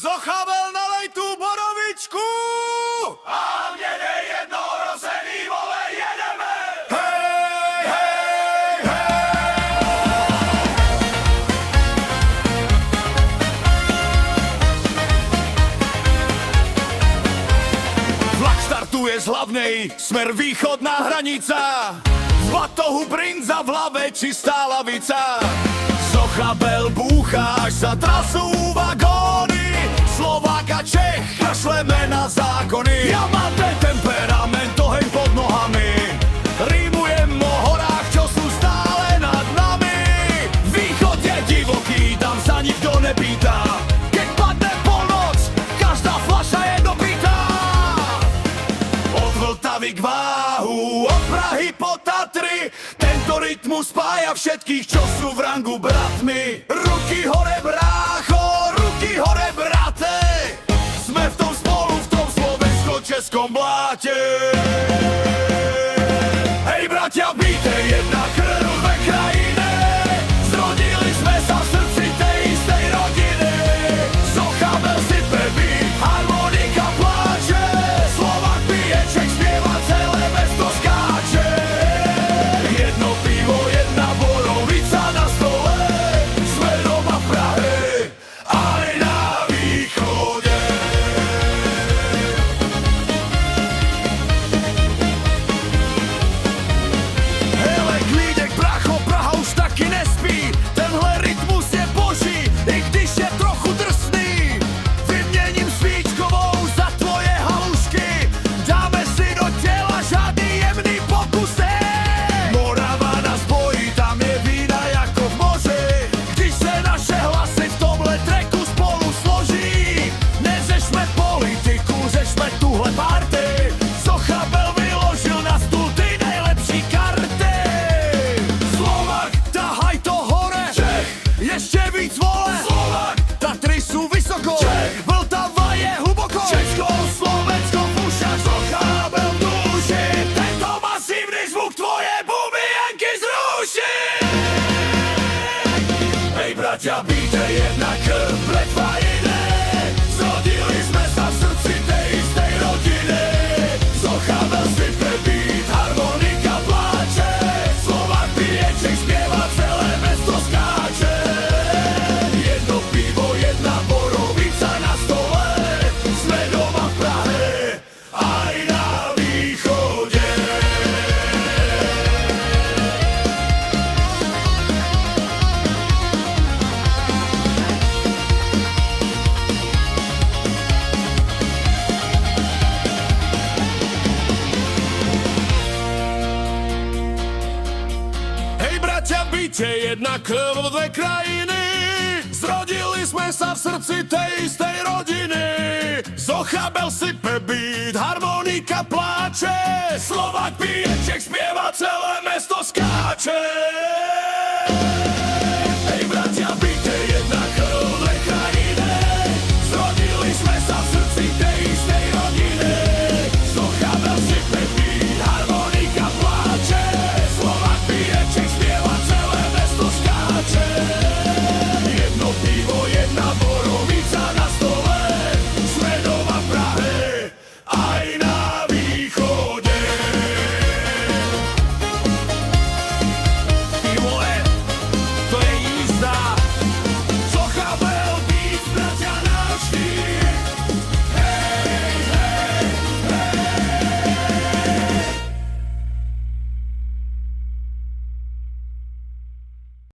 Zochabel, nalej tú borovičku! A mne je jedno, rozený vole, jedeme! Hej, hej, hej! Vlak štartuje z hlavnej, smer východná hranica. Z batohu brinza v hlave čistá lavica. Zochabel búcha, až sa trasú vagóny. Slováka, Čech, kašleme na zákony. Ja mám ten temperament, oheň pod nohami. Rímujem o horách, čo sú stále nad nami. Východ je divoký, tam sa nikto nepýta. Keď padne polnoc, každá fľaša je dopitá. Od Vltavy k Váhu, od Prahy po Tatry. Tento rytmus spája všetkých, čo sú v rangu bratmi. Ruky hore, brácho, ruky hore, brate. Sme v tom spolu, v tom slovensko-českom bláte. Hej bratia, bíte, jedna krv, dve krajiny. Zrodili sme sa v srdci tej istej rodiny. Zochabel sype beat, harmonika pláče. Slovák pije, Čech spieva, celé mesto skáče. Jedno pivo, jedna borovica na stole. Sme doma v Prahe, aj na východe. Hele, klídek, bracho, Praha už taky nespí. Tenhle rytmus je boží, i když je trochu drsný. Vyměním svíčkovou za tvoje halušky. Dáme si do těla žádný jemný pokusy. Morava nás bojí, tam je vína jako v moři. Když se naše hlasy v tomhle treku spolu složí. Neřešme politiku, řešme tuhle party. Zochabel vyložil na stůl ty nejlepší karty. Slovák, tahaj to hore. Čech, ještě víc vole. Slovák, Tatry sú vysoko. Čech, Vltava je hluboko. Česko, Slovensko v ušach. Zochabel v duši. Tento masívny zvuk tvoje bubienky zruší. Hej bratia, bíte, jedna krv, bretva iné. Zrodili sme sa v srdci tej istej rodiny. Zochabel sype beat, harmonika pláče. Slovák pije, Čech spieva, celé mesto skáče. Jedno pivo, jedna borovica na stole. Sme doma v Prahe, aj na východe. Hej bratia, bíte, jedna krv, dve krajiny. Zrodili sme sa v srdci tej istej rodiny. Zochabel sype beat, harmonika pláče. Slovák pije, Čech spieva, celé mesto skáče.